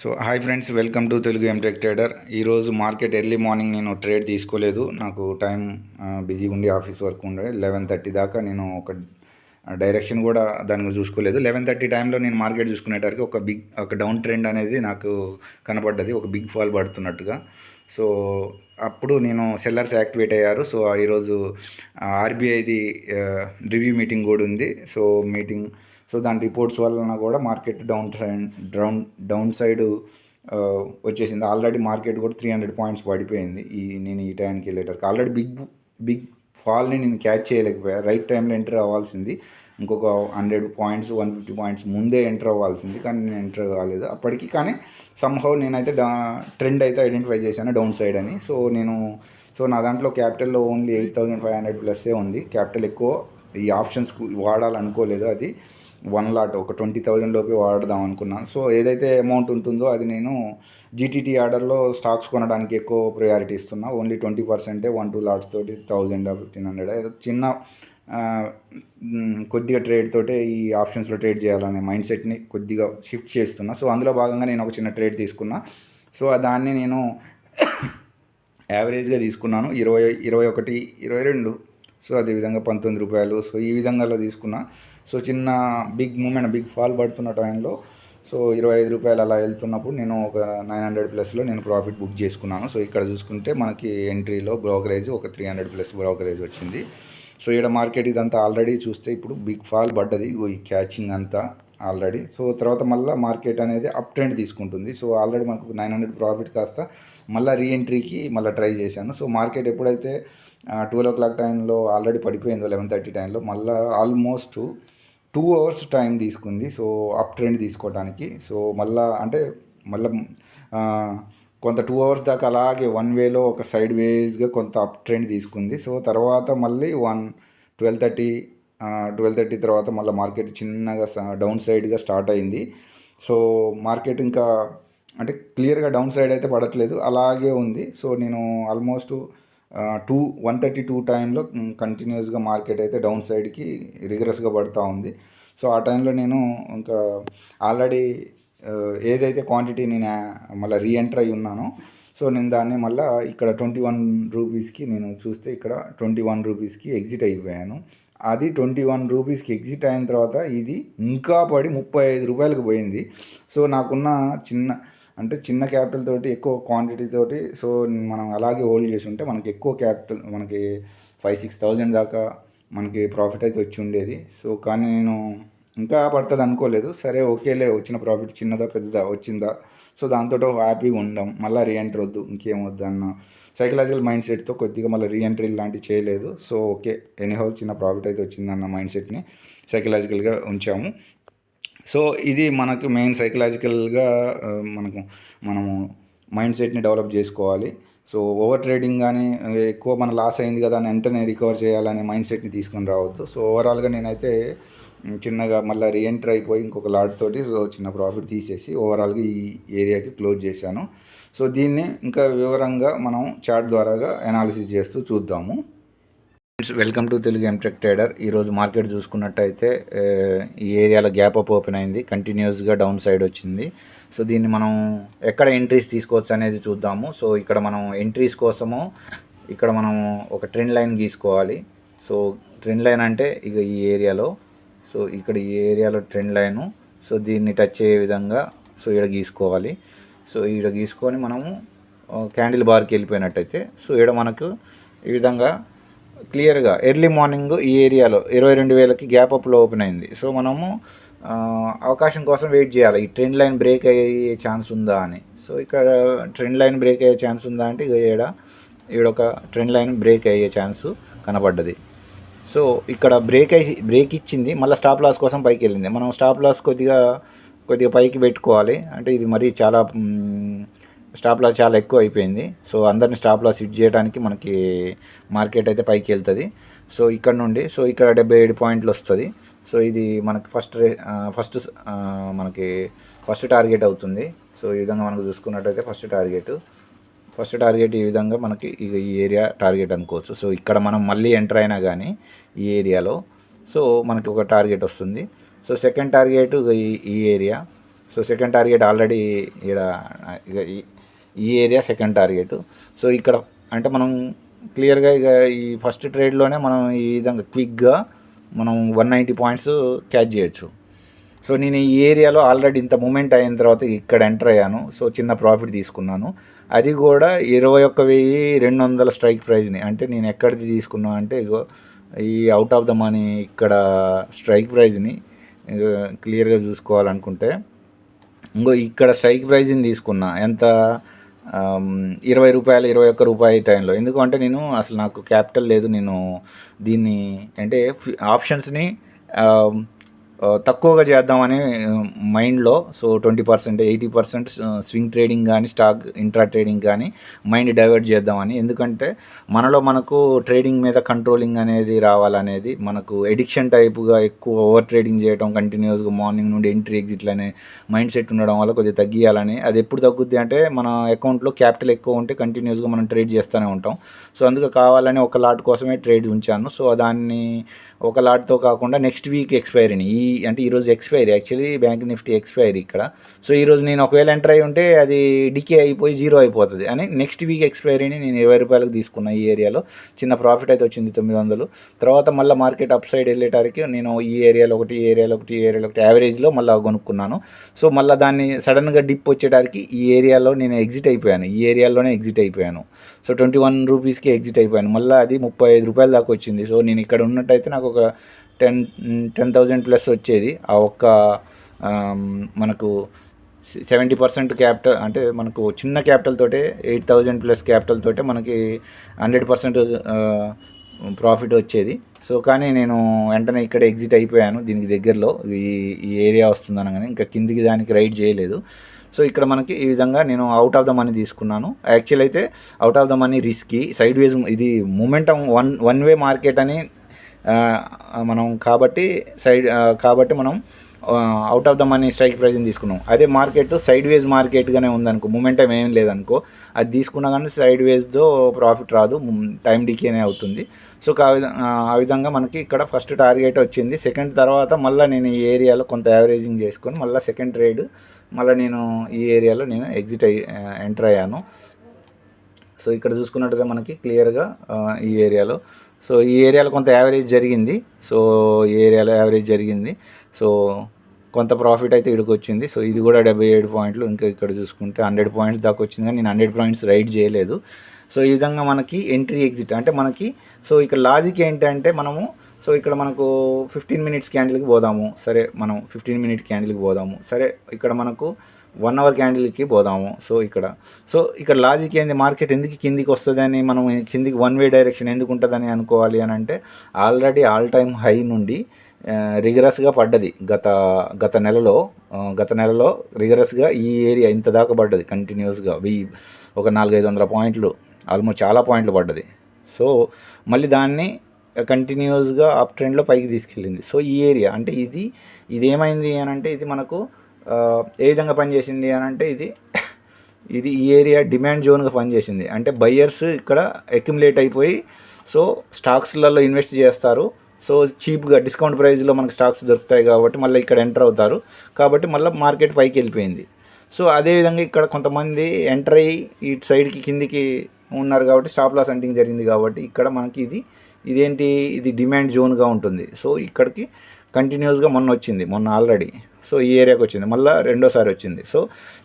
So hi friends, welcome to Telugu MTech trader. ఈరోజు market early morning నేను trade తీసుకోలేదు. నాకు టైం బిజీగా ఉండి ఆఫీస్ వర్క్ ఉండే 11:30 దాకా నేను ఒక డైరెక్షన్ కూడా దాని గురించి చూసుకోలేదు. 11:30 టైంలో నేను మార్కెట్ చూసుకునేటరికి ఒక డౌన్ ట్రెండ్ అనేది నాకు కనపడ్డది, ఒక బిగ్ ఫాల్ పడుతున్నట్టుగా. సో అప్పుడు నేను సెల్లర్స్ యాక్టివేట్ అయ్యారు. సో ఈరోజు ఆర్బీఐది రివ్యూ మీటింగ్ కూడా ఉంది. సో దాని రిపోర్ట్స్ వలన కూడా మార్కెట్ డౌన్ సైడ్ వచ్చేసింది. ఆల్రెడీ మార్కెట్ కూడా 300 పాయింట్స్ పడిపోయింది నేను ఈ టైంకి వెళ్ళేటరికి. ఆల్రెడీ బిగ్ ఫాల్ని నేను క్యాచ్ చేయలేకపోయా. రైట్ టైంలో ఎంటర్ అవ్వాల్సింది, ఇంకొక 100 పాయింట్స్ 150 పాయింట్స్ ముందే ఎంటర్ అవ్వాల్సింది, కానీ నేను ఎంటర్ కాలేదు అప్పటికి. కానీ సమ్హౌ నేనైతే ట్రెండ్ అయితే ఐడెంటిఫై చేశాను డౌన్ సైడ్ అని. సో నా దాంట్లో క్యాపిటల్లో ఓన్లీ 8,500 ప్లస్సే ఉంది. క్యాపిటల్ ఎక్కువ ఈ ఆప్షన్స్ వాడాలనుకోలేదు. అది 1 లాట్ ఒక 20,000 లోపే వాడదాం అనుకున్నాను. సో ఏదైతే అమౌంట్ ఉంటుందో అది నేను జీటీటీ ఆర్డర్లో స్టాక్స్ కొనడానికి ఎక్కువ ప్రయారిటీ ఇస్తున్నా. ఓన్లీ 20%, 1-2 లాట్స్ తోటి 1000 1500 ఏదో చిన్న కొద్దిగా ట్రేడ్ తోటే ఈ ఆప్షన్స్లో ట్రేడ్ చేయాలనే మైండ్ సెట్ని కొద్దిగా షిఫ్ట్ చేస్తున్నా. సో అందులో భాగంగా నేను ఒక చిన్న ట్రేడ్ తీసుకున్నా. సో దాన్ని నేను యావరేజ్గా తీసుకున్నాను 21, 22. సో అదేవిధంగా 19 రూపాయలు. సో ఈ విధంగా తీసుకున్నా. సో చిన్న బిగ్ ఫాల్ పడుతున్న టైంలో సో 25 రూపాయలు అలా వెళ్తున్నప్పుడు నేను ఒక 900 ప్లస్లో నేను ప్రాఫిట్ బుక్ చేసుకున్నాను. సో ఇక్కడ చూసుకుంటే మనకి ఎంట్రీలో బ్రోకరేజ్ ఒక 300 ప్లస్ బ్రోకరేజ్ వచ్చింది. సో ఇక్కడ మార్కెట్ ఇదంతా ఆల్రెడీ చూస్తే ఇప్పుడు బిగ్ ఫాల్ పడ్డది, ఈ క్యాచింగ్ అంతా ఆల్రెడీ. సో తర్వాత మళ్ళీ మార్కెట్ అనేది అప్ ట్రెండ్ తీసుకుంటుంది. సో ఆల్రెడీ మనకు 900 ప్రాఫిట్ కాస్త మళ్ళీ రీఎంట్రీకి మళ్ళీ ట్రై చేశాను. సో మార్కెట్ ఎప్పుడైతే 12 o'clock టైంలో ఆల్రెడీ పడిపోయిందో 11:30 టైంలో మళ్ళీ ఆల్మోస్ట్ 2 hours టైం తీసుకుంది. సో అప్ ట్రెండ్ తీసుకోవడానికి. సో మళ్ళీ కొంత 2 hours దాకా అలాగే వన్ వేలో ఒక సైడ్ వేస్గా కొంత అప్ ట్రెండ్ తీసుకుంది. సో తర్వాత మళ్ళీ 12:30 తర్వాత మళ్ళీ మార్కెట్ చిన్నగా డౌన్ సైడ్గా స్టార్ట్ అయింది. సో మార్కెట్ ఇంకా అంటే క్లియర్గా డౌన్ సైడ్ అయితే పడట్లేదు, అలాగే ఉంది. సో నేను ఆల్మోస్ట్ 132 టైంలో కంటిన్యూస్గా మార్కెట్ అయితే డౌన్ సైడ్కి రిగరస్గా పడుతూ ఉంది. సో ఆ టైంలో నేను ఇంకా ఆల్రెడీ ఏదైతే క్వాంటిటీ నేను మళ్ళీ రీఎంటర్ అయి ఉన్నానో సో నేను దాన్ని మళ్ళీ ఇక్కడ 21 రూపీస్కి నేను చూస్తే ఇక్కడ 21 రూపీస్కి ఎగ్జిట్ అయిపోయాను. అది 21 రూపీస్కి ఎగ్జిట్ అయిన తర్వాత ఇది ఇంకా పడి 35 రూపాయలకు పోయింది. సో నాకున్న చిన్న క్యాపిటల్ తోటి ఎక్కువ క్వాంటిటీ తోటి సో మనం అలాగే హోల్డ్ చేసి ఉంటే మనకి ఎక్కువ క్యాపిటల్, మనకి 5-6,000 దాకా మనకి ప్రాఫిట్ అయితే వచ్చి ఉండేది. సో కానీ నేను ఇంకా పడుతుంది అనుకోలేదు. సరే ఓకేలే, వచ్చిన ప్రాఫిట్ చిన్నదా పెద్దదా వచ్చిందా, సో దాంతో హ్యాపీగా ఉండం, మళ్ళీ రీఎంట్రీ వద్దు ఇంకేమొద్దు అన్న సైకలాజికల్ మైండ్ సెట్తో కొద్దిగా మళ్ళీ రీఎంట్రీ లాంటివి చేయలేదు. సో ఓకే, ఎనీహౌ చిన్న ప్రాఫిట్ అయితే వచ్చిందన్న మైండ్ సెట్ని సైకలాజికల్గా ఉంచాము. సో ఇది మనకు మెయిన్ సైకలాజికల్గా మనము మైండ్ సెట్ని డెవలప్ చేసుకోవాలి. సో ఓవర్ ట్రేడింగ్ కానీ ఎక్కువ మన లాస్ అయింది కదా అని వెంటనే రికవర్ చేయాలనే మైండ్ సెట్ని తీసుకొని రావద్దు. సో ఓవరాల్గా నేనైతే చిన్నగా మళ్ళీ రీఎంటర్ అయిపోయి ఇంకొక లాట్ తోటి సో చిన్న ప్రాఫిట్ తీసేసి ఓవరాల్గా ఈ ఏరియాకి క్లోజ్ చేశాను. సో దీన్ని ఇంకా వివరంగా మనం చార్ట్ ద్వారాగా అనాలిసిస్ చేస్తూ చూద్దాము. Welcome to Telugu MTech trader. ఈరోజు మార్కెట్ చూసుకున్నట్టయితే ఈ ఏరియాలో గ్యాప్ అప్ ఓపెన్ అయింది, కంటిన్యూస్గా డౌన్ సైడ్ వచ్చింది. సో దీన్ని మనం ఎక్కడ ఎంట్రీస్ తీసుకోవచ్చు అనేది చూద్దాము. సో ఇక్కడ మనం ఎంట్రీస్ కోసము ఇక్కడ మనం ఒక ట్రెండ్ లైన్ గీసుకోవాలి. సో ట్రెండ్ లైన్ అంటే ఇక ఈ ఏరియాలో, సో ఇక్కడ ఈ ఏరియాలో ట్రెండ్ లైను. సో దీన్ని టచ్ అయ్యే విధంగా సో ఇక్కడ గీసుకోవాలి. సో ఇక్కడ గీసుకొని మనము క్యాండిల్ బార్కి వెళ్ళిపోయినట్టయితే సో ఇక్కడ మనకు ఈ విధంగా క్లియర్గా ఎర్లీ మార్నింగ్ ఈ ఏరియాలో 22,000కి గ్యాప్ అప్లో ఓపెన్ అయింది. సో మనము అవకాశం కోసం వెయిట్ చేయాలి, ఈ ట్రెండ్ లైన్ బ్రేక్ అయ్యే ఛాన్స్ ఉందా అని. సో ఇక్కడ ట్రెండ్ లైన్ బ్రేక్ అయ్యే ఛాన్స్ ఉందా అంటే ఈడొక ట్రెండ్ లైన్ బ్రేక్ అయ్యే ఛాన్స్ కనపడ్డది. సో ఇక్కడ బ్రేక్ ఇచ్చింది, మళ్ళీ స్టాప్ లాస్ కోసం పైకి వెళ్ళింది. మనం స్టాప్ లాస్ కొద్దిగా పైకి పెట్టుకోవాలి. అంటే ఇది మరీ చాలా స్టాప్ లాస్ చాలా ఎక్కువ అయిపోయింది. సో అందరిని స్టాప్ లాస్ హిట్ చేయడానికి మనకి మార్కెట్ అయితే పైకి వెళ్తుంది. సో ఇక్కడ నుండి సో ఇక్కడ 77 పాయింట్లు వస్తుంది. సో ఇది మనకి ఫస్ట్ టార్గెట్ అవుతుంది. సో ఈ విధంగా మనకు చూసుకున్నట్టయితే ఫస్ట్ టార్గెట్ ఈ విధంగా మనకి ఈ ఏరియా టార్గెట్ అనుకోవచ్చు. సో ఇక్కడ మనం మళ్ళీ ఎంటర్ అయినా కానీ ఈ ఏరియాలో సో మనకి ఒక టార్గెట్ వస్తుంది. సో సెకండ్ టార్గెట్ ఈ area. So second target already ఇక్కడ ఇక ఈ ఏరియా సెకండ్ టార్గెట్. సో ఇక్కడ అంటే మనం క్లియర్గా ఇక ఈ ఫస్ట్ ట్రేడ్లోనే మనం ఈ విధంగా క్విక్గా మనం 190 పాయింట్స్ క్యాచ్ చేయొచ్చు. సో నేను ఈ ఏరియాలో ఆల్రెడీ ఇంత మూమెంట్ అయిన తర్వాత ఇక్కడ ఎంటర్ అయ్యాను. సో చిన్న ప్రాఫిట్ తీసుకున్నాను. అది కూడా 21,200 స్ట్రైక్ ప్రైజ్ని. అంటే నేను ఎక్కడిది తీసుకున్నా అంటే ఇగో ఈ అవుట్ ఆఫ్ ద మనీ ఇక్కడ స్ట్రైక్ ప్రైజ్ని క్లియర్గా చూసుకోవాలనుకుంటే ఇంకో ఇక్కడ స్ట్రైక్ ప్రైజ్ని తీసుకున్నా. ఎంత? 20 రూపాయలు, 21 రూపాయి టైంలో. ఎందుకంటే నేను అసలు నాకు క్యాపిటల్ లేదు. నేను దీన్ని అంటే ఆప్షన్స్ని తక్కువగా చేద్దామని మైండ్లో. సో 20%, 80% స్వింగ్ ట్రేడింగ్ కానీ స్టాక్ ఇంట్రా ట్రేడింగ్ కానీ మైండ్ డైవర్ట్ చేద్దామని. ఎందుకంటే మనకు ట్రేడింగ్ మీద కంట్రోలింగ్ అనేది రావాలనేది, మనకు ఎడిక్షన్ టైపుగా ఎక్కువ ఓవర్ ట్రేడింగ్ చేయడం, కంటిన్యూస్గా మార్నింగ్ నుండి ఎంట్రీ ఎగ్జిట్లు అనే మైండ్ సెట్ ఉండడం వల్ల కొద్దిగా తగ్గియాలని. అది ఎప్పుడు తగ్గుద్ది అంటే మన అకౌంట్లో క్యాపిటల్ ఎక్కువ ఉంటే కంటిన్యూస్గా మనం ట్రేడ్ చేస్తూనే ఉంటాం. సో అందుకే కావాలని ఒక లాట్ కోసమే ట్రేడ్ ఉంచాను. సో దాన్ని ఒక లాట్తో కాకుండా నెక్స్ట్ వీక్ ఎక్స్పైరీని అంటే ఈరోజు expiry, actually bank Nifty expiry ఇక్కడ. సో ఈరోజు నేను ఒకవేళ ఎంటర్ అయి ఉంటే అది డికే అయిపోయి 0 అయిపోతుంది అని నెక్స్ట్ వీక్ ఎక్స్పైరీని నేను 20 రూపాయలకు తీసుకున్నా. ఈ ఏరియాలో చిన్న ప్రాఫిట్ అయితే వచ్చింది 900. తర్వాత మళ్ళీ మార్కెట్ అప్ సైడ్ వెళ్ళేటానికి నేను ఈ ఏరియాలో ఒకటి యావరేజ్లో మళ్ళీ కొనుక్కున్నాను. సో మళ్ళీ దాన్ని సడన్గా డిప్ వచ్చేటానికి ఈ ఏరియాలో నేను ఎగ్జిట్ అయిపోయాను. ఈ ఏరియాలోనే ఎగ్జిట్ అయిపోయాను. సో 21 రూపీస్కి ఎగ్జిట్ అయిపోయాను. మళ్ళీ అది 35 రూపాయల దాకా వచ్చింది. సో నేను ఇక్కడ ఉన్నట్టయితే నాకు ఒక 10,000 ప్లస్ వచ్చేది. ఆ ఒక్క మనకు 70% క్యాపిటల్ అంటే మనకు చిన్న క్యాపిటల్ తోటే 8,000 ప్లస్ క్యాపిటల్ తోటే మనకి 100% ప్రాఫిట్ వచ్చేది. సో కానీ నేను వెంటనే ఇక్కడ ఎగ్జిట్ అయిపోయాను. దీనికి దగ్గరలో ఈ ఏరియా వస్తుంది అనగానే ఇంకా కిందికి దానికి రైడ్ చేయలేదు. సో ఇక్కడ మనకి ఈ విధంగా నేను అవుట్ ఆఫ్ ద మనీ తీసుకున్నాను. యాక్చువల్ అయితే out of the money risky, sideways, ఇది మూమెంటం వన్ వే మార్కెట్ అని మనం కాబట్టి మనం out of the money strike ప్రైజ్ని తీసుకున్నాం. అదే మార్కెట్ సైడ్ వేజ్ మార్కెట్గానే ఉందనుకో, మూమెంటం ఏం లేదనుకో, అది తీసుకున్నా కానీ సైడ్ వేజ్తో ప్రాఫిట్ రాదు, టైం డికేనే అవుతుంది. సో ఆ విధంగా మనకి ఇక్కడ ఫస్ట్ టార్గెట్ వచ్చింది. సెకండ్ తర్వాత మళ్ళీ నేను ఈ ఏరియాలో కొంత యావరేజింగ్ చేసుకొని మళ్ళీ సెకండ్ ట్రేడ్ మళ్ళీ నేను ఈ ఏరియాలో నేను ఎంటర్ అయ్యాను. సో ఇక్కడ చూసుకున్నట్టుగా మనకి క్లియర్గా ఈ ఏరియాలో, సో ఈ ఏరియాలో కొంత యావరేజ్ జరిగింది. సో ఈ ఏరియాలో యావరేజ్ జరిగింది. సో కొంత ప్రాఫిట్ అయితే ఇక్కడికి వచ్చింది. సో ఇది కూడా 77 పాయింట్లు. ఇంకా ఇక్కడ చూసుకుంటే 100 పాయింట్స్ దాకా వచ్చింది, కానీ నేను 100 పాయింట్స్ రైడ్ చేయలేదు. సో ఈ విధంగా మనకి ఎంట్రీ ఎగ్జిట్ అంటే మనకి, సో ఇక్కడ లాజిక్ ఏంటంటే మనము, సో ఇక్కడ మనకు 15 మినిట్స్ క్యాండిల్కి పోదాము, సరే మనం 15 మినిట్ క్యాండిల్కి పోదాము, సరే ఇక్కడ మనకు 1 అవర్ క్యాండిల్కి పోదాము. సో ఇక్కడ లాజిక్ ఏంది, మార్కెట్ ఎందుకు కిందికి వస్తుందని, మనం కిందికి వన్ వే డైరెక్షన్ ఎందుకు ఉంటుందని అనుకోవాలి అని అంటే, ఆల్రెడీ ఆల్ టైమ్ హై నుండి రిగరస్గా పడ్డది గత నెలలో రిగరస్గా ఈ ఏరియా ఇంత దాకా పడ్డది కంటిన్యూస్గా. ఒక 400-500 పాయింట్లు, ఆల్మోస్ట్ చాలా పాయింట్లు పడ్డది. సో మళ్ళీ దాన్ని కంటిన్యూస్గా అప్ ట్రెండ్లో పైకి తీసుకెళ్ళింది. సో ఈ ఏరియా అంటే ఇది ఏమైంది అని అంటే, ఇది మనకు ఏ విధంగా పనిచేసింది అని అంటే, ఇది ఈ ఏరియా డిమాండ్ జోన్గా పనిచేసింది. అంటే బయ్యర్స్ ఇక్కడ అక్యుములేట్ అయిపోయి సో స్టాక్స్లలో ఇన్వెస్ట్ చేస్తారు. సో చీప్గా డిస్కౌంట్ ప్రైస్లో మనకు స్టాక్స్ దొరుకుతాయి కాబట్టి మళ్ళీ ఇక్కడ ఎంటర్ అవుతారు. కాబట్టి మళ్ళీ మార్కెట్ పైకి వెళ్ళిపోయింది. సో అదేవిధంగా ఇక్కడ కొంతమంది ఎంటర్ అయ్యి ఇటు సైడ్కి కిందికి ఉన్నారు కాబట్టి స్టాప్ లాస్ హంటింగ్ జరిగింది. కాబట్టి ఇక్కడ మనకి ఇది డిమాండ్ జోన్గా ఉంటుంది. సో ఇక్కడికి కంటిన్యూస్గా మొన్న ఆల్రెడీ సో ఈ ఏరియాకి వచ్చింది, మళ్ళీ రెండోసారి వచ్చింది. సో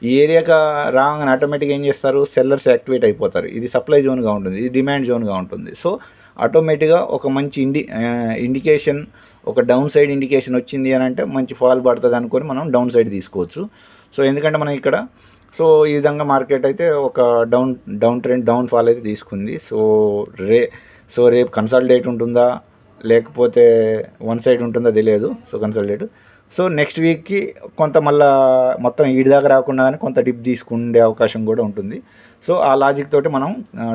ఈ ఏరియాకి రాగానే ఆటోమేటిక్గా ఏం చేస్తారు, సెల్లర్స్ యాక్టివేట్ అయిపోతారు. ఇది సప్లై జోన్గా ఉంటుంది, ఇది డిమాండ్ జోన్గా ఉంటుంది. సో ఆటోమేటిక్గా ఒక మంచి ఇండికేషన్, ఒక డౌన్ సైడ్ ఇండికేషన్ వచ్చింది అని అంటే మంచి ఫాల్ పడుతుంది అనుకొని మనం డౌన్ సైడ్ తీసుకోవచ్చు. సో ఎందుకంటే మనం ఇక్కడ సో ఈ విధంగా మార్కెట్ అయితే ఒక డౌన్ ట్రెండ్, డౌన్ ఫాల్ అయితే తీసుకుంది. సో రేపు కన్సల్టేట్ ఉంటుందా లేకపోతే వన్ సైడ్ ఉంటుందా తెలియదు. సో కన్సల్టేట్. సో నెక్స్ట్ వీక్కి కొంత మళ్ళీ మొత్తం ఈడి దాకా రాకుండా కానీ కొంత డిప్ తీసుకునే అవకాశం కూడా ఉంటుంది. సో ఆ లాజిక్ తోటి మనం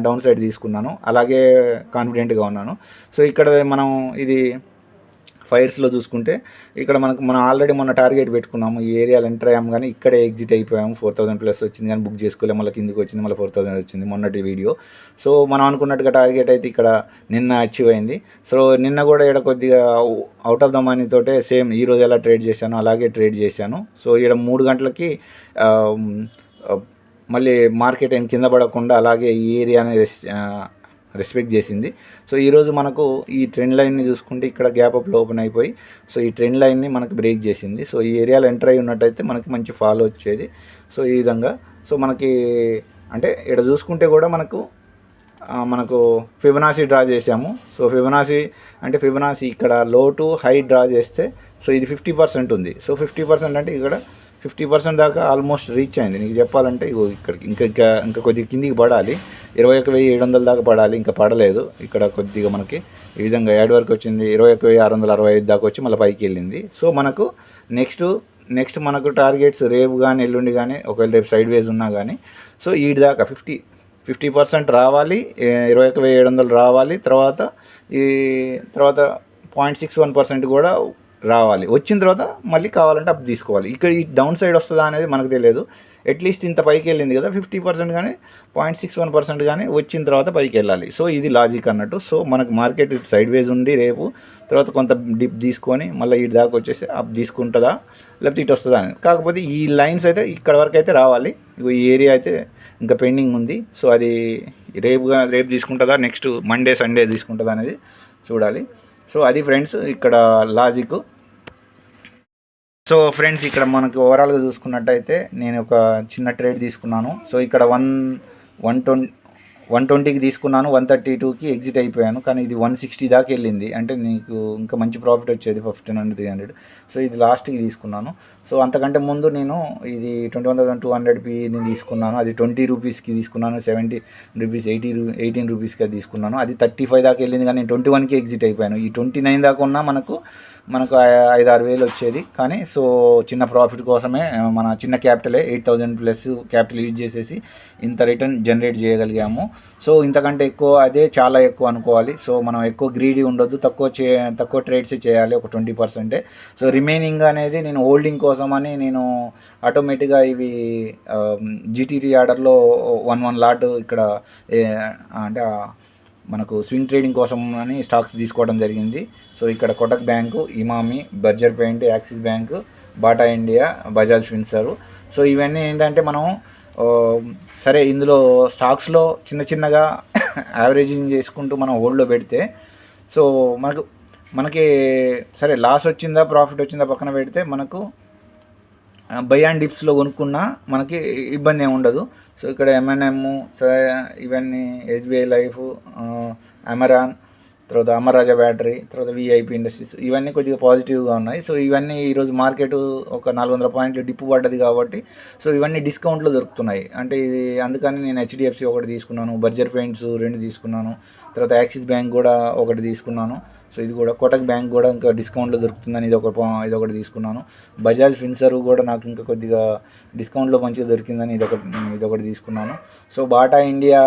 డౌన్ సైడ్ తీసుకున్నాను, అలాగే కాన్ఫిడెంట్గా ఉన్నాను. సో ఇక్కడ మనం ఇది ఫైర్స్లో చూసుకుంటే ఇక్కడ మనం ఆల్రెడీ మొన్న టార్గెట్ పెట్టుకున్నాము, ఈ ఏరియాలో ఎంటర్ అయ్యాము కానీ ఇక్కడే ఎగ్జిట్ అయిపోయాము. 4000+ వచ్చింది కానీ బుక్ చేసుకోలేము, మళ్ళీ కిందికి వచ్చింది, మళ్ళీ 4000 వచ్చింది మొన్నటి వీడియో. సో మనం అనుకున్నట్టుగా టార్గెట్ అయితే ఇక్కడ నిన్న అచీవ్ అయింది. సో నిన్న కూడా ఇక్కడ కొద్దిగా అవుట్ ఆఫ్ ద మనీ తోటే సేమ్ ఈరోజు ఎలా ట్రేడ్ చేశాను అలాగే ట్రేడ్ చేశాను. సో ఇక్కడ 3 గంటలకి మళ్ళీ మార్కెట్ ఏం కింద పడకుండా అలాగే ఈ ఏరియాని రెస్పెక్ట్ చేసింది. సో ఈరోజు మనకు ఈ ట్రెండ్ లైన్ని చూసుకుంటే ఇక్కడ గ్యాప్ అప్లో ఓపెన్ అయిపోయి సో ఈ ట్రెండ్ లైన్ని మనకు బ్రేక్ చేసింది. సో ఈ ఏరియాలో ఎంటర్ అయి ఉన్నట్టయితే మనకి మంచి ఫాలో వచ్చేది. సో ఈ విధంగా సో మనకి అంటే ఇక్కడ చూసుకుంటే కూడా మనకు ఫిబొనాసీ డ్రా చేసాము. సో ఫిబొనాసీ ఇక్కడ లో టు హై డ్రా చేస్తే సో ఇది 50% ఉంది. సో 50% అంటే ఇక్కడ 50% దాకా ఆల్మోస్ట్ రీచ్ అయింది. నీకు చెప్పాలంటే ఇక్కడికి ఇంకా కొద్దిగా కిందికి పడాలి, 21,700 దాకా పడాలి, ఇంకా పడలేదు. ఇక్కడ కొద్దిగా మనకి ఈ విధంగా యాడ్ వరకు వచ్చింది, 21,665 దాకా వచ్చి మళ్ళీ పైకి వెళ్ళింది. సో మనకు నెక్స్ట్ మనకు టార్గెట్స్ రేపు కానీ ఎల్లుండి కానీ ఒకవేళ రేపు సైడ్ వేస్ ఉన్నా కానీ సో ఈ దాకా 50% రావాలి, 21,700 రావాలి, తర్వాత 0.61% కూడా రావాలి. వచ్చిన తర్వాత మళ్ళీ కావాలంటే అప్ తీసుకోవాలి. ఇక్కడ ఈ డౌన్ సైడ్ వస్తుందా అనేది మనకు తెలియదు. అట్లీస్ట్ ఇంత పైకి వెళ్ళింది కదా, 50% కానీ 0.61% కానీ వచ్చిన తర్వాత పైకి వెళ్ళాలి. సో ఇది లాజిక్ అన్నట్టు. సో మనకు మార్కెట్ ఇటు సైడ్ వేస్ ఉండి రేపు తర్వాత కొంత డిప్ తీసుకొని మళ్ళీ ఇటు దాకా వచ్చేసి అప్ తీసుకుంటుందా లేకపోతే ఇటు వస్తుందా అని. కాకపోతే ఈ లైన్స్ అయితే ఇక్కడ వరకు అయితే రావాలి. ఈ ఏరియా అయితే ఇంకా పెండింగ్ ఉంది. సో అది రేపు తీసుకుంటుందా, నెక్స్ట్ మండే సండే తీసుకుంటుందా అనేది చూడాలి. సో అది ఫ్రెండ్స్ ఇక్కడ లాజిక్. సో ఫ్రెండ్స్ ఇక్కడ మనకి ఓవరాల్గా చూసుకున్నట్టయితే నేను ఒక చిన్న ట్రేడ్ తీసుకున్నాను. సో ఇక్కడ 120కి తీసుకున్నాను, 132కి ఎగ్జిట్ అయిపోయాను. కానీ ఇది 160 దాకా వెళ్ళింది, అంటే నీకు ఇంకా మంచి ప్రాఫిట్ వచ్చేది 1500 300. సో ఇది లాస్ట్కి తీసుకున్నాను. సో అంతకంటే ముందు నేను ఇది 21,200 నేను తీసుకున్నాను, అది 20 రూపీస్కి తీసుకున్నాను, 70 రూపీస్ 18 రూపీస్కి అది తీసుకున్నాను. అది 35 దాకా వెళ్ళింది కానీ నేను 21కి ఎగ్జిట్ అయిపోయాను. ఈ 29 దాకా ఉన్నా మనకు 5-6 వేలు వచ్చేది. కానీ సో చిన్న ప్రాఫిట్ కోసమే మన చిన్న క్యాపిటలే 8,000+ క్యాపిటల్ యూజ్ చేసేసి ఇంత రిటర్న్ జనరేట్ చేయగలిగాము. సో ఇంతకంటే ఎక్కువ అదే చాలా ఎక్కువ అనుకోవాలి. సో మనం ఎక్కువ గ్రీడీ ఉండొద్దు, తక్కువ ట్రేడ్సే చేయాలి, ఒక 20%. సో రిమైనింగ్ అనేది నేను హోల్డింగ్ కోసం అని నేను ఆటోమేటిక్గా ఇవి జీటీటీ ఆర్డర్లో 1 లాట్ ఇక్కడ అంటే మనకు స్వింగ్ ట్రేడింగ్ కోసం అని స్టాక్స్ తీసుకోవడం జరిగింది. సో ఇక్కడ Kotak bank, Emami, Berger paint, Axis bank, Bata India, Bajaj Finserv. So ఇవన్నీ ఏంటంటే మనం సరే ఇందులో స్టాక్స్లో చిన్నగా యావరేజింగ్ చేసుకుంటూ మనం హోల్డ్లో పెడితే సో మనకి సరే లాస్ వచ్చిందా ప్రాఫిట్ వచ్చిందా పక్కన పెడితే మనకు బై అండ్ డిప్స్లో కొనుక్కున్నా మనకి ఇబ్బంది ఏమి ఉండదు. సో ఇక్కడ M&M, ఇవన్నీ SBI లైఫ్, అమెరాన్, తర్వాత అమర్రాజా బ్యాటరీ, తర్వాత VIP ఇండస్ట్రీస్, ఇవన్నీ కొద్దిగా పాజిటివ్గా ఉన్నాయి. సో ఇవన్నీ ఈరోజు మార్కెట్ ఒక 400 పాయింట్లు డిప్పు పడ్డది కాబట్టి సో ఇవన్నీ డిస్కౌంట్లో దొరుకుతున్నాయి. అంటే ఇది అందుకని నేను HDFC ఒకటి తీసుకున్నాను, బర్జర్ పెయింట్స్ 2 తీసుకున్నాను, తర్వాత యాక్సిస్ బ్యాంక్ కూడా ఒకటి తీసుకున్నాను. సో ఇది కూడా కోటక్ బ్యాంక్ కూడా ఇంకా డిస్కౌంట్లో దొరుకుతుందని ఇదొకటి తీసుకున్నాను. బజాజ్ ఫిన్సర్ కూడా నాకు ఇంకా కొద్దిగా డిస్కౌంట్లో మంచిగా దొరికిందని ఇదొకటి తీసుకున్నాను. సో బాటా ఇండియా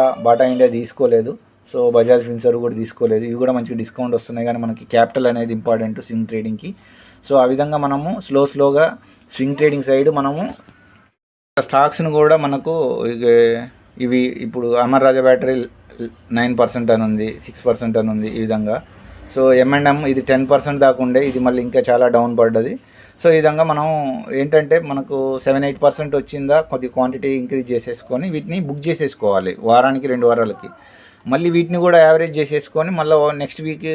తీసుకోలేదు. సో బజాజ్ ఫిన్సర్ కూడా తీసుకోలేదు. ఇవి కూడా మంచిగా డిస్కౌంట్ వస్తున్నాయి కానీ మనకి క్యాపిటల్ అనేది ఇంపార్టెంట్ స్వింగ్ ట్రేడింగ్కి. సో ఆ విధంగా మనము స్లోగా స్వింగ్ ట్రేడింగ్ సైడ్ మనము స్టాక్స్ను కూడా మనకు ఇవి ఇప్పుడు అమర్రాజా బ్యాటరీ 9% అని ఉంది, 6% అని ఉంది ఈ విధంగా. సో M&M ఇది 10% దాకా ఉండే, ఇది మళ్ళీ ఇంకా చాలా డౌన్ పడ్డది. సో ఈ విధంగా మనం ఏంటంటే మనకు 7-8% వచ్చిందా కొద్ది క్వాంటిటీ ఇంక్రీజ్ చేసేసుకొని వీటిని బుక్ చేసేసుకోవాలి వారానికి 2 వారాలకి. మళ్ళీ వీటిని కూడా యావరేజ్ చేసేసుకొని మళ్ళీ నెక్స్ట్ వీక్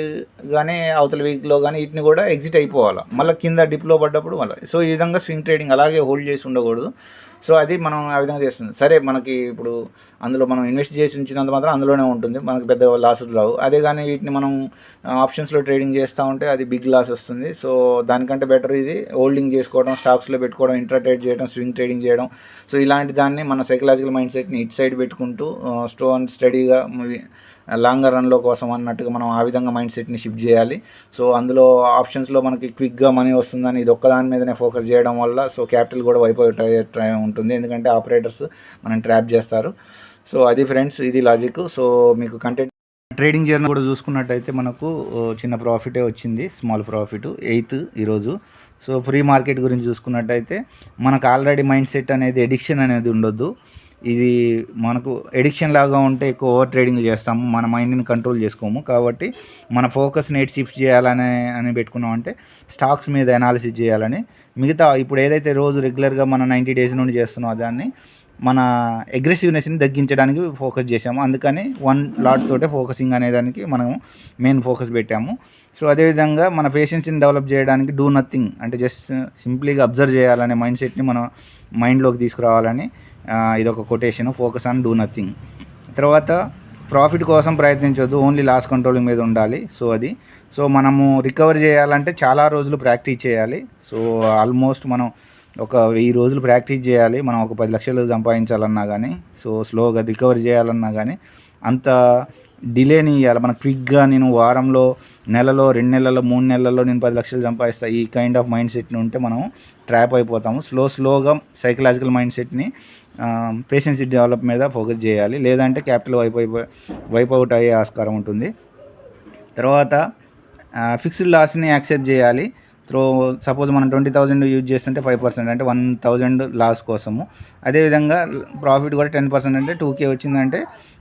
కానీ అవతల వీక్లో కానీ వీటిని కూడా ఎగ్జిట్ అయిపోవాలి, మళ్ళీ కింద డిప్లో పడ్డప్పుడు మళ్ళీ. సో ఈ విధంగా స్వింగ్ ట్రేడింగ్ అలాగే హోల్డ్ చేసి ఉండకూడదు. సో అది మనం ఆ విధంగా చేస్తుంది. సరే మనకి ఇప్పుడు అందులో మనం ఇన్వెస్ట్ చేసి ఉంచినంత మాత్రం అందులోనే ఉంటుంది, మనకు పెద్ద లాసులు రావు. అదే కానీ వీటిని మనం ఆప్షన్స్లో ట్రేడింగ్ చేస్తూ ఉంటే అది బిగ్ లాస్ వస్తుంది. సో దానికంటే బెటర్ ఇది హోల్డింగ్ చేసుకోవడం, స్టాక్స్లో పెట్టుకోవడం, ఇంట్రా ట్రేడ్ చేయడం, స్వింగ్ ట్రేడింగ్ చేయడం. సో ఇలాంటి దాన్ని మన సైకలాజికల్ మైండ్ సెట్ని ఇటు సైడ్ పెట్టుకుంటూ స్టడీగా లాంగర్ రన్లో కోసం అన్నట్టుగా మనం ఆ విధంగా మైండ్ సెట్ని షిఫ్ట్ చేయాలి. సో అందులో ఆప్షన్స్లో మనకి క్విక్గా మనీ వస్తుందని ఇది ఒక్కదాని మీదనే ఫోకస్ చేయడం వల్ల సో క్యాపిటల్ కూడా వైప్ అవుట్ ఉంటుంది, ఎందుకంటే ఆపరేటర్స్ మనం ట్రాప్ చేస్తారు. సో అది ఫ్రెండ్స్, ఇది లాజిక్. సో మీకు కంటెంట్ ట్రేడింగ్ జర్నీ కూడా చూసుకున్నట్టయితే మనకు చిన్న ప్రాఫిటే వచ్చింది, స్మాల్ ప్రాఫిట్ 8th ఈరోజు. సో ఫ్రీ మార్కెట్ గురించి చూసుకున్నట్టయితే మనకు ఆల్రెడీ మైండ్ సెట్ అనేది ఎడిక్షన్ అనేది ఉండొద్దు. ఇది మనకు ఎడిక్షన్ లాగా ఉంటే ఎక్కువ ఓవర్ ట్రేడింగ్ చేస్తాము, మన మైండ్ని కంట్రోల్ చేసుకోము. కాబట్టి మన ఫోకస్ని ఎటు షిఫ్ట్ చేయాలని పెట్టుకున్నామంటే స్టాక్స్ మీద అనాలిసిస్ చేయాలని. మిగతా ఇప్పుడు ఏదైతే రోజు రెగ్యులర్గా మన 90 days నుండి చేస్తున్నామో దాన్ని మన అగ్రెసివ్నెస్ని తగ్గించడానికి ఫోకస్ చేసాము. అందుకని 1 lot తోటే ఫోకసింగ్ అనేదానికి మనం మెయిన్ ఫోకస్ పెట్టాము. సో అదేవిధంగా మన పేషెన్స్ని డెవలప్ చేయడానికి డూ నథింగ్ అంటే జస్ట్ సింప్లీగా అబ్జర్వ్ చేయాలనే మైండ్ సెట్ని మన మైండ్లోకి తీసుకురావాలని ఇదొక quotation, focus on do nothing. తర్వాత ప్రాఫిట్ కోసం ప్రయత్నించొద్దు, ఓన్లీ లాస్ కంట్రోలింగ్ మీద ఉండాలి. సో మనము రికవర్ చేయాలంటే చాలా రోజులు ప్రాక్టీస్ చేయాలి. సో ఆల్మోస్ట్ మనం ఒక 1000 రోజులు ప్రాక్టీస్ చేయాలి. మనం ఒక 10 లక్షలు సంపాదించాలన్నా కానీ, సో స్లోగా రికవర్ చేయాలన్నా కానీ అంత డిలేని ఇవ్వాలి. మనం క్విక్గా నేను వారంలో, నెలలో, 2 నెలల్లో, 3 నెలల్లో నేను 10 లక్షలు సంపాదిస్తాను ఈ కైండ్ ఆఫ్ మైండ్ సెట్ని ఉంటే మనం ట్రాప్ అయిపోతాము. స్లోగా సైకలాజికల్ మైండ్ సెట్ని పేషెన్స్ డెవలప్ మీద ఫోకస్ చేయాలి. లేదంటే క్యాపిటల్ వైప్ అవుట్ అయ్యే ఆస్కారం ఉంటుంది. తర్వాత ఫిక్స్డ్ లాస్ని యాక్సెప్ట్ చేయాలి. సపోజ్ మనం 20,000 యూజ్ చేస్తుంటే 5% అంటే 1,000 లాస్ కోసము. అదేవిధంగా ప్రాఫిట్ కూడా 10% అంటే 2K వచ్చిందంటే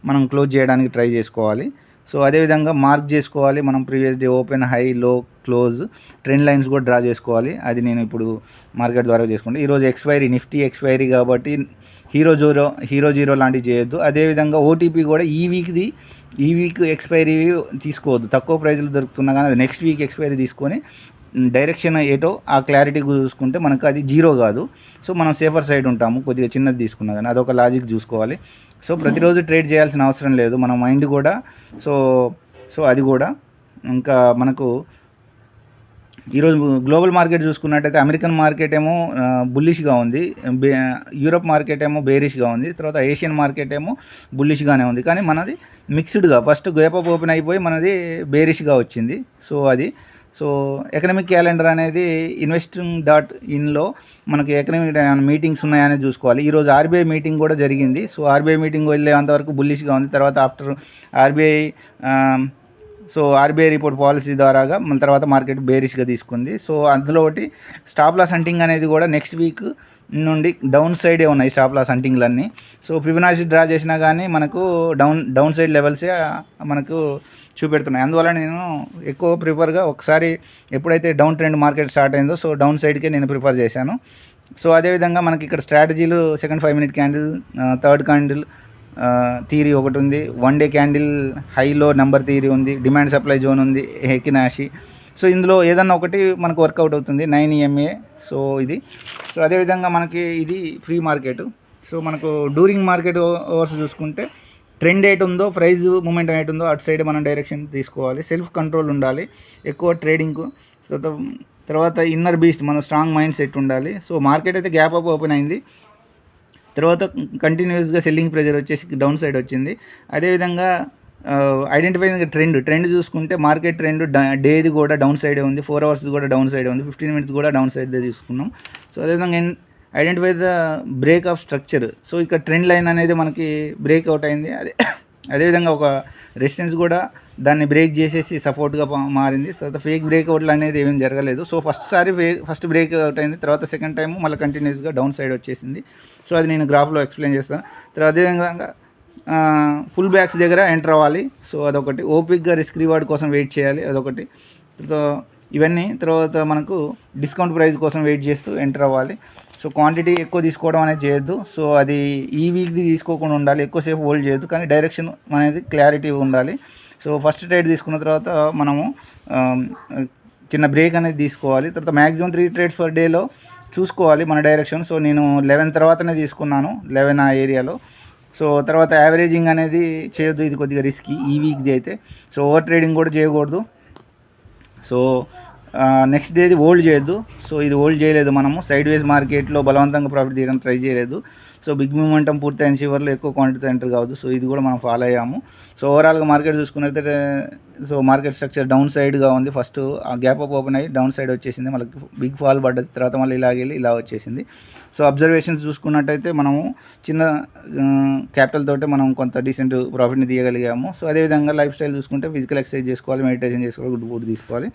మనం క్లోజ్ చేయడానికి ట్రై చేసుకోవాలి. సో అదేవిధంగా మార్క్ చేసుకోవాలి. మనం ప్రీవియస్ డే ఓపెన్, హై, లో, క్లోజ్, ట్రెండ్ లైన్స్ కూడా డ్రా చేసుకోవాలి. అది నేను ఇప్పుడు మార్కెట్ ద్వారా చేసుకుంటే ఈరోజు ఎక్స్పైరీ, నిఫ్టీ ఎక్స్పైరీ కాబట్టి హీరో జీరో లాంటివి చేయొద్దు. అదేవిధంగా ఓటీపీ కూడా ఈ వీక్ ఎక్స్పైరీ తీసుకోవద్దు. తక్కువ ప్రైజ్లు దొరుకుతున్నా కానీ అది నెక్స్ట్ వీక్ ఎక్స్పైరీ తీసుకొని డైరెక్షన్ ఏటో ఆ క్లారిటీ చూసుకుంటే మనకు అది జీరో కాదు. సో మనం సేఫర్ సైడ్ ఉంటాము, కొద్దిగా చిన్నది తీసుకున్నా కానీ అదొక లాజిక్ చూసుకోవాలి. సో ప్రతిరోజు ట్రేడ్ చేయాల్సిన అవసరం లేదు, మన మైండ్ కూడా. సో అది కూడా ఇంకా మనకు ఈరోజు గ్లోబల్ మార్కెట్ చూసుకున్నట్టయితే అమెరికన్ మార్కెట్ ఏమో బుల్లిష్గా ఉంది, యూరోప్ మార్కెట్ ఏమో బేరిష్గా ఉంది, తర్వాత ఏషియన్ మార్కెట్ ఏమో బుల్లిష్గానే ఉంది. కానీ మనది మిక్స్డ్గా ఫస్ట్ గ్యాప్ అప్ ఓపెన్ అయిపోయి మనది బేరిష్గా వచ్చింది. సో ఎకనామిక్ క్యాలెండర్ అనేది investing.inలో మనకి ఎకనామిక్ మీటింగ్స్ ఉన్నాయని చూసుకోవాలి. ఈరోజు ఆర్బీఐ మీటింగ్ కూడా జరిగింది. సో ఆర్బీఐ మీటింగ్ వెళ్ళేంతవరకు బుల్లిష్గా ఉంది. తర్వాత ఆఫ్టర్ ఆర్బీఐ రిపోర్ట్ పాలసీ ద్వారాగా మన తర్వాత మార్కెట్ బేరిష్గా తీసుకుంది. సో అందులో ఒకటి స్టాప్ లాస్ హంటింగ్ అనేది కూడా నెక్స్ట్ వీక్ నుండి డౌన్ సైడే ఉన్నాయి స్టాప్ లాస్ హంటింగ్లన్నీ. సో ఫిబొనాచి డ్రా చేసినా కానీ మనకు డౌన్ సైడ్ లెవెల్సే మనకు చూపెడుతున్నాయి. అందువల్ల నేను ఎక్కువ ప్రిఫర్గా ఒకసారి ఎప్పుడైతే డౌన్ ట్రెండ్ మార్కెట్ స్టార్ట్ అయిందో సో డౌన్ సైడ్కే నేను ప్రిఫర్ చేశాను. సో అదేవిధంగా మనకి ఇక్కడ స్ట్రాటజీలు second 5-minute candle, third candle theory ఒకటి ఉంది, 1 day candle high low number theory ఉంది, డిమాండ్ సప్లై జోన్ ఉంది, హెకినాషి. సో ఇందులో ఏదన్నా ఒకటి మనకు వర్కౌట్ అవుతుంది, 9 EMA. సో అదేవిధంగా మనకి ఇది ఫ్రీ మార్కెట్. సో మనకు డ్యూరింగ్ మార్కెట్ అవర్స్ చూసుకుంటే ట్రెండ్ ఎటు ఉందో, ప్రైజ్ మూమెంట్ ఎటు ఉందో అటు సైడ్ మనం డైరెక్షన్ తీసుకోవాలి. సెల్ఫ్ కంట్రోల్ ఉండాలి ఎక్కువ ట్రేడింగ్కు. తర్వాత ఇన్నర్ బీస్ట్, మన స్ట్రాంగ్ మైండ్ సెట్ ఉండాలి. సో మార్కెట్ అయితే గ్యాప్ అప్ ఓపెన్ అయింది, తర్వాత కంటిన్యూస్గా సెల్లింగ్ ప్రెజర్ వచ్చేసి డౌన్ సైడ్ వచ్చింది. అదేవిధంగా ఐడెంటిఫై ట్రెండ్ చూసుకుంటే మార్కెట్ ట్రెండ్ డేది కూడా డౌన్ సైడే ఉంది, 4 hours కూడా డౌన్ సైడే ఉంది, 15 minutes కూడా డౌన్ సైడ్దే తీసుకున్నాం. సో అదేవిధంగా identify the break of structure. So ఇక్కడ ట్రెండ్ లైన్ అనేది మనకి బ్రేక్అవుట్ అయింది. అదేవిధంగా ఒక రెసిస్టెన్స్ కూడా దాన్ని బ్రేక్ చేసేసి సపోర్ట్గా మారింది. తర్వాత ఫేక్ బ్రేక్అవుట్లు అనేది ఏమీ జరగలేదు. సో ఫస్ట్ బ్రేక్అవుట్ అయింది, తర్వాత సెకండ్ టైం మళ్ళీ కంటిన్యూస్గా డౌన్ సైడ్ వచ్చేసింది. సో అది నేను గ్రాఫ్లో ఎక్స్ప్లెయిన్ చేస్తాను. తర్వాత అదేవిధంగా ఫుల్ బ్యాక్స్ దగ్గర ఎంటర్ అవ్వాలి. సో అదొకటి. ఓపిక్గా రిస్క్ రివార్డ్ కోసం వెయిట్ చేయాలి, అదొకటి. ఇవన్నీ తర్వాత మనకు డిస్కౌంట్ ప్రైస్ కోసం వెయిట్ చేస్తూ ఎంటర్ అవ్వాలి. సో క్వాంటిటీ ఎక్కువ తీసుకోవడం అనేది చేయొద్దు. సో అది ఈ వీక్ది తీసుకోకుండా ఉండాలి, ఎక్కువసేపు హోల్డ్ చేయొద్దు, కానీ డైరెక్షన్ అనేది క్లారిటీ ఉండాలి. సో ఫస్ట్ ట్రేడ్ తీసుకున్న తర్వాత మనము చిన్న బ్రేక్ అనేది తీసుకోవాలి. తర్వాత మ్యాక్సిమం 3 trades per dayలో చూసుకోవాలి మన డైరెక్షన్. సో నేను 11 తర్వాతనే తీసుకున్నాను, 11 ఆ ఏరియాలో. సో తర్వాత యావరేజింగ్ అనేది చేయొద్దు, ఇది కొద్దిగా రిస్కీ ఈ వీక్ది అయితే. సో ఓవర్ ట్రేడింగ్ కూడా చేయకూడదు. సో నెక్స్ట్ డేది హోల్డ్ చేయొద్దు. సో ఇది హోల్డ్ చేయలేదు, మనము సైడ్ వేస్ మార్కెట్లో బలవంతంగా ప్రాఫిట్ తీయడానికి ట్రై చేయలేదు. సో బిగ్ మూమెంటం పూర్తయిన చివరిలో ఎక్కువ క్వాంటిటీతో ఎంటర్ కావద్దు. సో ఇది కూడా మనం ఫాలో అయ్యాము. సో ఓవరాల్గా మార్కెట్ చూసుకున్నట్లయితే సో మార్కెట్ స్ట్రక్చర్ డౌన్ సైడ్గా ఉంది. ఫస్ట్ ఆ గ్యాప్ అప్ ఓపెన్ అయ్యి డౌన్ సైడ్ వచ్చేసింది, మళ్ళీ బిగ్ ఫాల్ పడ్డది, తర్వాత మళ్ళీ ఇలాగెళ్ళి ఇలా వచ్చేసింది. సో అబ్జర్వేషన్స్ చూసుకున్నట్టయితే మనము చిన్న క్యాపిటల్ తోటే మనం కొంత డీసెంట్ ప్రాఫిట్ని తీయగలిగాము. సో అదేవిధంగా లైఫ్ స్టైల్ చూసుకుంటే ఫిజికల్ ఎక్సర్సైజ్ చేసుకోవాలి, మెడిటేషన్ చేసుకోవాలి, గుడ్ ఫుడ్ తీసుకోవాలి.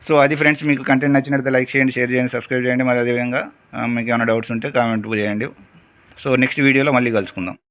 సో అది ఫ్రెండ్స్, మీకు కంటెంట్ నచ్చినట్లయితే లైక్ చేయండి, షేర్ చేయండి, సబ్స్క్రైబ్ చేయండి. మరి అదేవిధంగా మీకు ఏమైనా డౌట్స్ ఉంటే కామెంట్ చేయండి. సో నెక్స్ట్ వీడియోలో మళ్ళీ కలుసుకుందాం.